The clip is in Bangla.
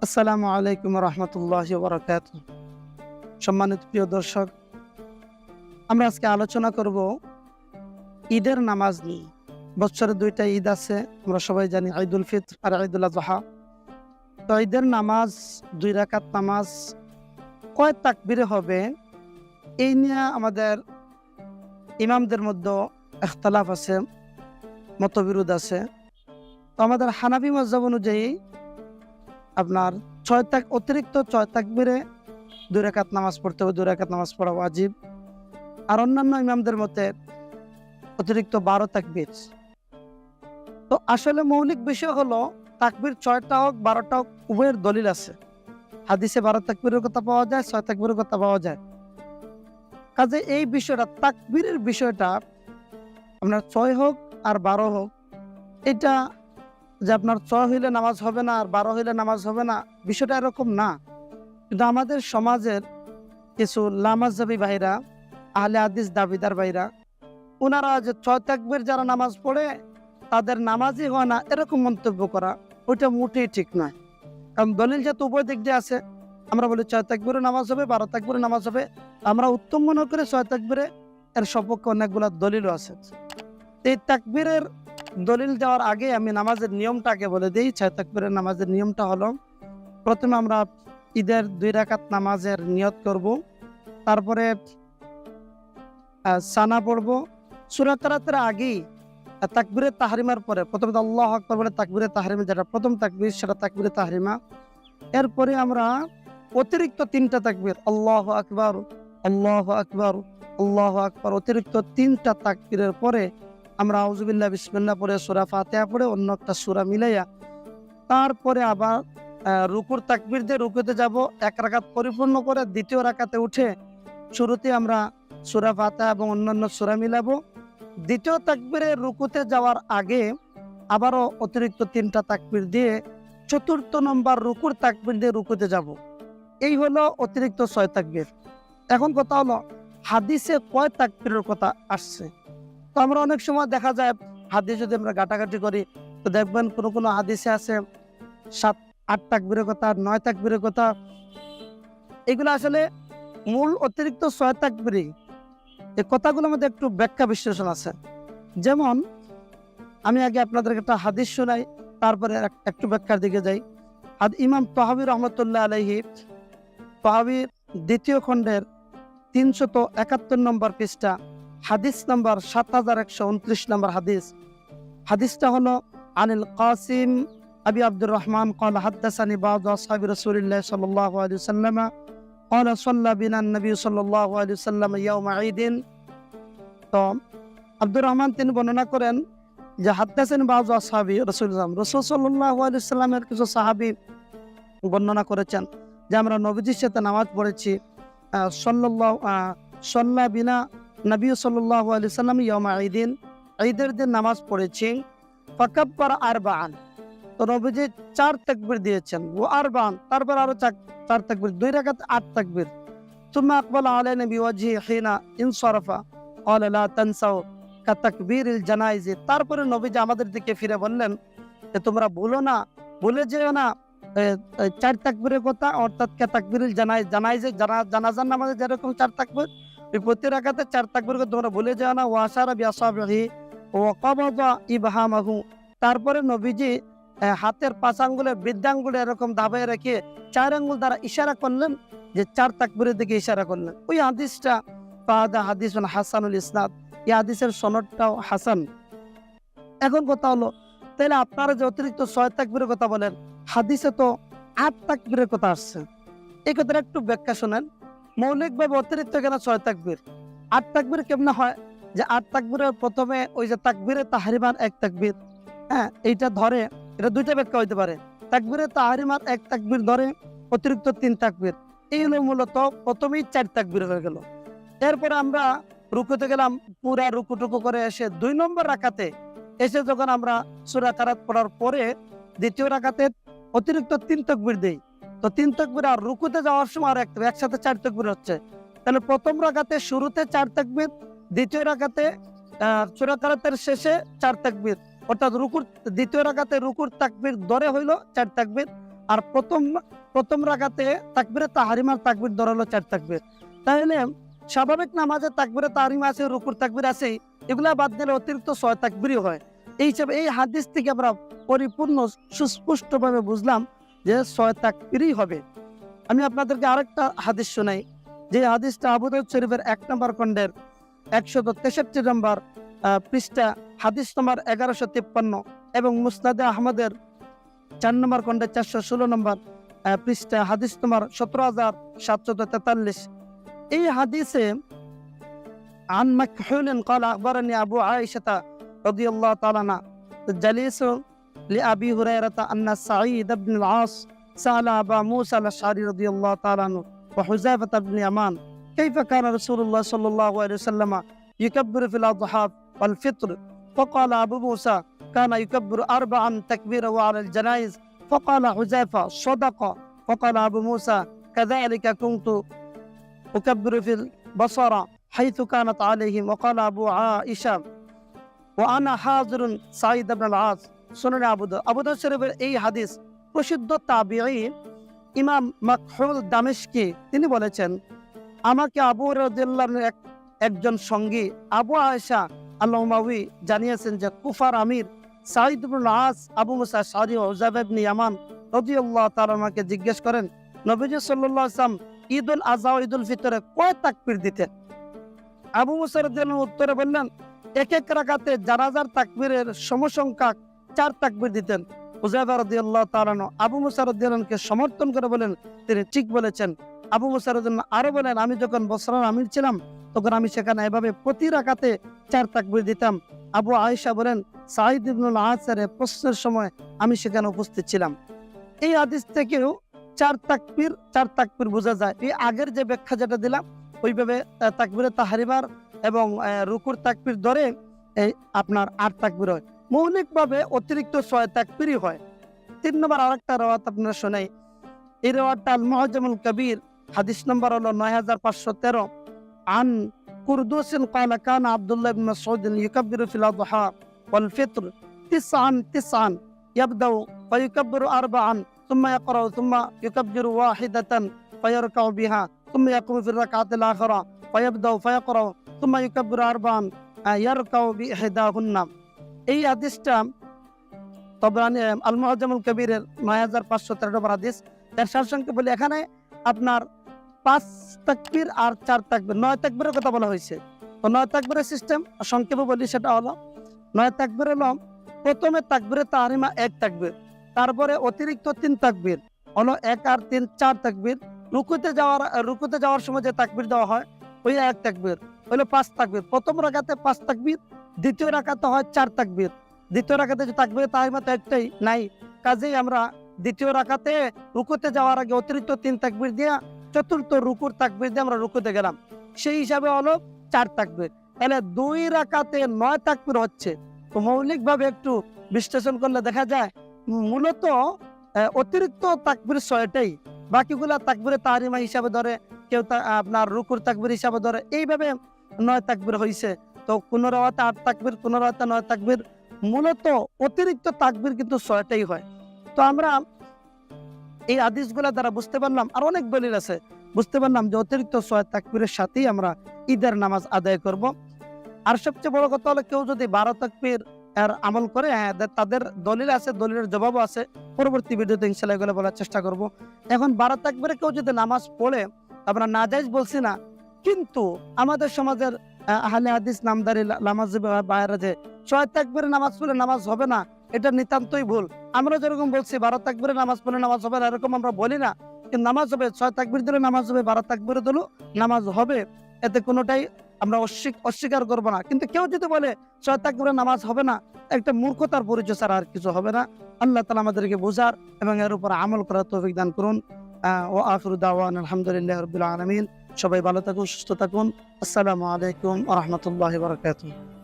আসসালামু আলাইকুম রহমতুল্লাহি ওয়া বারাকাতুহু। সম্মানিত প্রিয় দর্শক, আমরা আজকে আলোচনা করব ঈদের নামাজ নিয়ে। বছরে দুইটা ঈদ আছে, আমরা সবাই জানি, ঈদুল ফিত্র আর ঈদুল আযহা। তো ঈদের নামাজ 2 রাকাত নামাজ কয় তাকবীরে হবে, এই নিয়ে আমাদের ইমামদের মধ্যে ইখতিলাফ আছে, মতবিরোধ আছে। তো আমাদের হানাফি মাযহাব অনুযায়ী আপনার অতিরিক্ত 6 তাকবীরে 2 রাকাত নামাজ পড়তে হবে, 2 রাকাত নামাজ পড়া ওয়াজিব। আর অন্যান্য ইমামদের মতে অতিরিক্ত 12 তাকবীর। তো আসলে মৌলিক বিষয় হলো তাকবীর 6টা হোক 12টা হোক, উভয়ের দলিল আছে। হাদিসে 12 তাকবীরের কথা পাওয়া যায়, 6 তাকবীরের কথা পাওয়া যায়। কাজে এই বিষয়টা, তাকবীরের বিষয়টা আপনার 6 হোক আর 12 হোক, এটা যে আপনার 6 হইলে নামাজ হবে না আর 12 হইলে নামাজ হবে না, বিষয়টা এরকম না। কিন্তু আমাদের সমাজের কিছু লামাযহাবী ভাইরা, আহলে হাদিস দাবিদার ভাইরা, ওনারা যে 6 তাকবীর যারা নামাজ পড়ে তাদের নামাজই হয় না, এরকম মন্তব্য করা, ওইটা মোটেই ঠিক নয়। কারণ দলিল যেহেতু উভয় দিক দিয়ে আছে, আমরা বলি 6 তাকবীরে নামাজ হবে, 12 তাকবীরে নামাজ হবে। আমরা উত্তম মনে করে 6 তাকবীরে, এর সপক্ষে অনেকগুলা দলিলও আছে। এই তাকবীরের দলিল দেওয়ার আগে আমি নামাজের নিয়মটাকে বলে দিই। 6 তাকবীরের নামাজের নিয়মটা হলো, প্রথমে আমরা ঈদের 2 রাকাত নামাজের নিয়ত করব, তারপরে সানা পড়ব। সূরা কিরাতের আগেই তাকবীরে তাহরিমার পরে প্রথমে আল্লাহু আকবার বলে তাকবীরে তাহরিমা, যেটা প্রথম তাকবীর, সেটা তাকবীরে তাহরিমা। এরপরে আমরা অতিরিক্ত 3টা তাকবীর, আল্লাহু আকবার, আল্লাহু আকবার, আল্লাহু আকবার, অতিরিক্ত 3টা তাকবীরের পরে আমরা আউযুবিল্লাহ বিসমিল্লাহ পড়ে সূরা ফাতিহা পড়ে অন্য একটা সূরা মিলাইয়া তারপরে আবার রুকুর তাকবীর দিয়ে রুকুতে যাব। 1 রাকাত পরিপূর্ণ করে দ্বিতীয় রাকাতে উঠে শুরুতে আমরা সূরা ফাতিহা এবং অন্যান্য সূরা মিলাবো। দ্বিতীয় তাকবীরে রুকুতে যাওয়ার আগে আবারও অতিরিক্ত 3টা তাকবীর দিয়ে 4র্থ নম্বর রুকুর তাকবীর দিয়ে রুকুতে যাব। এই হলো অতিরিক্ত 6 তাকবীর। এখন কথা হলো, হাদিসে কয় তাকবীরের কথা আসছে? তো আমরা অনেক সময় দেখা যায়, হাদিস যদি আমরা ঘাটাঘাটি করি, তো দেখবেন কোনো হাদিসে আছে 7-8 তাকবীরের কথা, 9 তাকবীরের কথা। এগুলো আসলে মূল অতিরিক্ত 6 তাকবীরই। এই কথাগুলোর মধ্যে একটু ব্যাখ্যা বিশ্লেষণ আছে। যেমন আমি আগে আপনাদেরকে একটা হাদিস শোনাই, তারপরে একটু ব্যাখ্যার দিকে যাই। ইমাম তাহাবী রহমতুল্লাহ আলাইহি, তাহাবীর 2য় খণ্ডের 371 নম্বর পৃষ্ঠা, হাদিস নম্বর 7129 নম্বর হাদিস। হাদিসটা হলো, আনিল কাসিম আবি আব্দুর রহমান ক্বালা হাদাসানি বা'দু আসহাবি রাসূলিল্লাহ সাল্লাল্লাহু আলাইহি ওয়াসাল্লাম ক্বালা সাল্লা বিনা নবী সাল্লাল্লাহু আলাইহি ওয়াসাল্লাম ইয়াউমা ঈদিন। তো আব্দুর রহমান তিনি বর্ণনা করেন যে হাদাসানি বা'দু আসহাবি রাসূলুল্লাহ, রাসূল সাল্লাল্লাহু আলাইহি ওয়াসাল্লামের কিছু সাহাবী বর্ণনা করেছেন যে আমরা নবীজির সাথে নামাজ পড়েছি, সাল্লা বিনা নবী সাল্লাল্লাহু আলাইহি ওয়াসাল্লাম ইয়াউমা ঈদিন, ঈদের দিন নামাজ পড়েছি। ফাকাব্বারা আরবাআন, তো নবীজি 4 তাকবীর দিয়েছেন। ও আরবাআন, তারপর আরো 4 তাকবীর, 2 রাকাত 8 তাকবীর। সুম্মা আকবালা আলাইনা বিওয়াজহি হিনা ইনসারাফা ক্বালা লা তানসাউ কাতাকবীরিল জানাইজ। তারপরে নবীজি আমাদের দিকে ফিরে বললেন যে তোমরা ভুলে যেও না 4 তাকবীরের কথা, অর্থাৎ তাকবীরিল জানাইজে, জানাজার নামাজে যেরকম 4 তাকবীর, প্রতি রাকাতে 4 তাকবীর করে তোমরা ভুলে যেও না। ওয়া আশারা বিআসাবিহি ওয়া কাবাদা ইবহামাহু, তারপরে নবীজি হাতের 5 আঙ্গুলের বৃদ্ধাঙ্গুলে এরকম দাবায় রেখে 4 আঙ্গুল দ্বারা ইশারা করলেন, যে 4 তাকবীরের দিকে ইশারা করলেন। ওই হাদিসটা ফাহাদা হাদিসুন হাসানুল ইসনাদ, এই হাদিসের সনদটাও হাসান। এখন কথা হলো, তাহলে আপনারা যে অতিরিক্ত 6 তাকবীরের কথা বলেন, হাদিসে তো 8 তাকবীরের কথা আসছে। এই কথাটা একটু ব্যাখ্যা শোনেন। মৌলিকভাবে অতিরিক্ত কেন 6 তাকবীর? 8 তাকবীর কেমনে হয়? যে 8 তাকবীরের প্রথমে ওই যে তাকবীরে তাহরিমার 1 তাকবীর, হ্যাঁ, এইটা ধরে, এটা 2টা ব্যাখ্যা হইতে পারে। তাকবীরে তাহরিমার 1 তাকবীর ধরে, অতিরিক্ত 3 তাকবীর। এই হলো মূলত প্রথমেই 4 তাকবীর হয়ে গেল। এরপরে আমরা রুকুতে গেলাম, পুরা রুকুটুকু করে এসে 2 নম্বর রাকাতে এসে যখন আমরা সূরা কারাত পড়ার পরে 2য় রাকাতে অতিরিক্ত 3 তাকবীর দেই, তো 3 তাকবীর, আর রুকুতে যাওয়ার সময় আর একসাথে 4 তাকবীর হচ্ছে। তাহলে প্রথম রাকাতে শুরুতে 4 তাকবীর, 2য় রাকাতে সূরা কারাতের শেষে 4 তাকবীর, অর্থাৎ 2য় রাকাতে রুকুর তাকবীর ধরে হইল 4 তাকবীর, আর প্রথম রাকাতে তাকবীরে তাহরিমার তাকবীর ধরা হলো 4 তাকবীর। তাহলে স্বাভাবিক নামাজে তাকবীরে তাহরিমা আছে, রুকুর তাকবীর আছে, এগুলা বাদ দিলে অতিরিক্ত 6 তাকবীরই হয়। এই হিসাবে এই হাদিস থেকে আমরা পরিপূর্ণ সুস্পষ্টভাবে বুঝলাম যে 6 তাকবীরই হবে। আমি আপনাদেরকে আরেকটা হাদিস শোনাই, যে হাদিসটা আবু দাউদ শরীফের 1 নম্বর খণ্ডের 163 নম্বর পৃষ্ঠা হাদিস নম্বর 1153 এবং মুসনাদে আহমদের 4 নম্বর খণ্ডের 416 নম্বর পৃষ্ঠা হাদিস নম্বর 17743। এই হাদিসে عن مكحول قال أخبرني أبو عائشة رضي الله تعالى عنها جليس لأبي هريرة أن سعيد بن العاص سأل أبا موسى الأشعري رضي الله تعالى عنه وحذيفة بن يمان كيف كان رسول الله صلى الله عليه وسلم يكبر في الأضحى والفطر؟ فقال أبو موسى كان يكبر 4 تكبيرا على الجنائز. فقال حذيفة صدق. فقال أبو موسى كذلك كنت أكبر في البصرة حيث كانت عليهم. وقال أبو عائشة وأنا حاضر سعيد بن العاص. শুনুন আবু দাউদ শরীফের এই হাদিস প্রসিদ্ধ তাবিঈ ইমাম মাকহুল দামেশকি তিনি বলেছেন, আমাকে আবু হুরায়রা রাদিয়াল্লাহু আনহু একজন সঙ্গী আবু আয়েশা আল-উমাউয়ি জানিয়েছেন যে কুফার আমির সাঈদ ইবনে আস আবু মুসা আশআরী ও হুযায়ফা ইবনে ইয়ামান রাদিয়াল্লাহু তাআলা আমাকে জিজ্ঞেস করেন, নবীজি সাল্লাল্লাহু আলাইহি ওয়াসাল্লাম ঈদুল আযহা ও ঈদুল ফিতরে কয় তাকবীর দিতেন? আবু মুসা রাদিয়াল্লাহু আনহু উত্তরে বললেন, এক রাকাতে জানাজার তাকবীরের সমসংখ্যক 4 তাকবীর দিতেন। হুযায়ফা রাদিয়াল্লাহু তাআলা আবু মুসা রাদিয়াল্লাহু আনহুকে সমর্থন করে বলেন, তিনি ঠিক বলেছেন। আবু মুসা রাদিয়াল্লাহু আরো বলেন, আমি যখন বসরার আমির ছিলাম তখন আমি সেখানে এভাবে প্রতি রাকাতে 4 তাকবীর দিতাম। আবু আয়েশা বলেন, সাঈদ ইবনুল আসের প্রশ্নের সময় আমি সেখানে উপস্থিত ছিলাম। এই হাদিস থেকেও 4 তাকবীর বোঝা যায়। এই আগের যে ব্যাখ্যা যেটা দিলাম ওইভাবে তাকবীরে তাহরিমার এবং রুকুর তাকবীর ধরে আপনার 8 তাকবীর হয়। মৌলিকভাবে অতিরিক্ত 6 তাকবীরই হয়। 3 নম্বর আরেকটা রওয়াত আপনারা শোনাই। এই রওয়াতটা আল মুআজ্জামুল কবির হাদিস নম্বর হলো 9513 عن قردوس قال كان عبد الله بن مسعود يكبر في الأضحى والفطر 9 يبدأ فيكبر 4 ثم يقرأ ثم يكبر 1 فيركع بها ثم يقوم في الركعة الآخرة فيبدأ فيقرأ ثم يكبر 4 يركع بإحداهن। এই হাদিসটা তবরানী আল মুআজ্জামুল কবিরের 9513 নম্বর হাদিস। তার সারসংক্ষেপ বলি, এখানে আপনার 5 তাকবীর আর 4 তাকবীর 9 তাকবীরের কথা বলা হয়েছে। তো 9 তাকবীরের সিস্টেম সংক্ষেপে বলি, সেটা হলো 9 তাকবীর হলো প্রথমে তাকবীরে তাহরিমা 1 তাকবীর, তারপরে অতিরিক্ত 3 তাকবীর হলো 1 আর 3 4 তাকবীর। রুকুতে যাওয়ার সময় যে তাকবীর দেওয়া হয় ওই 1 তাকবীর হলো 5 তাকবীর। প্রথম রাকাতে 5 তাকবীর, দ্বিতীয় রাকাতে হয় 4 তাকবীর। দ্বিতীয় রাকাতে যে তাকবীরে তাহরিমা তো একটাই নাই, কাজেই আমরা দ্বিতীয় রাকাতে রুকুতে যাওয়ার আগে অতিরিক্ত 3 তাকবীর দিয়ে চতুর্থ রুকুর তাকবীর দিয়ে আমরা রুকুতে গেলাম, সেই হিসাবে হলো 4 তাকবীর। তাহলে 2 রাকাতে 9 তাকবীর হচ্ছে। তো মৌলিকভাবে একটু বিশ্লেষণ করলে দেখা যায় মূলত অতিরিক্ত তাকবীর 6টাই, বাকিগুলা তাকবীরে তাহরিমা হিসাবে ধরে, কেউ আপনার রুকুর তাকবীর হিসাবে ধরে, এইভাবে 9 তাকবীর হয়েছে। তো কোন রাওয়াতে 8 তাকবীর, কোন রাওয়াতে 9 তাকবীর, মূলত অতিরিক্ত তাকবীর কিন্তু 6টাই হয়। তো আমরা এই হাদিসগুলা দ্বারা বুঝতে পারলাম, আর অনেক দলিল আছে, বুঝতে পারলাম যে অতিরিক্ত 6 তাকবীরের সাথেই আমরা ঈদের নামাজ আদায় করব। আর সবচেয়ে বড় কথা হলো কেউ যদি 12 তাকবীর এর আমল করে, তাদের দলিল আছে, দলিলের জবাবও আছে, পরবর্তী ভিডিওতে ইনশাআল্লাহ এগুলো বলার চেষ্টা করব। এখন 12 তাকবীরে কেউ যদি নামাজ পড়ে, আমরা নাজায়েজ বলছি না, কিন্তু আমাদের সমাজের আহলে হাদিস নামদারি নামাজি ভাইয়েরা যে 6 তাকবীরে নামাজ পড়লে নামাজ হবে না, এটা নিতান্তই ভুল। আমরা যেরকম বলছি 12 তাকবীরে নামাজ পড়লে নামাজ হবে না, এরকম আমরা বলি না, কিন্তু নামাজ হবে। 6 তাকবীর দিলে নামাজ হবে, 12 তাকবীরে দিলেও নামাজ হবে, এতে কোনোটাই আমরা অস্বীকার করব না। কিন্তু কেউ যদি বলে 6 তাকবীরে নামাজ হবে না, একটা মূর্খতার পরিচয় ছাড়া আর কিছু হবে না। আল্লাহ তাআলা আমাদেরকে বোঝার এবং এর উপর আমল করার তৌফিক দান করুন। ওয়া আখিরু দাওয়ানা আলহামদুলিল্লাহি রাব্বিল আলামিন। সবাই ভালো থাকুন, সুস্থ থাকুন। আসসালামু আলাইকুম ওয়া রাহমাতুল্লাহি ওয়া বারাকাতুহু।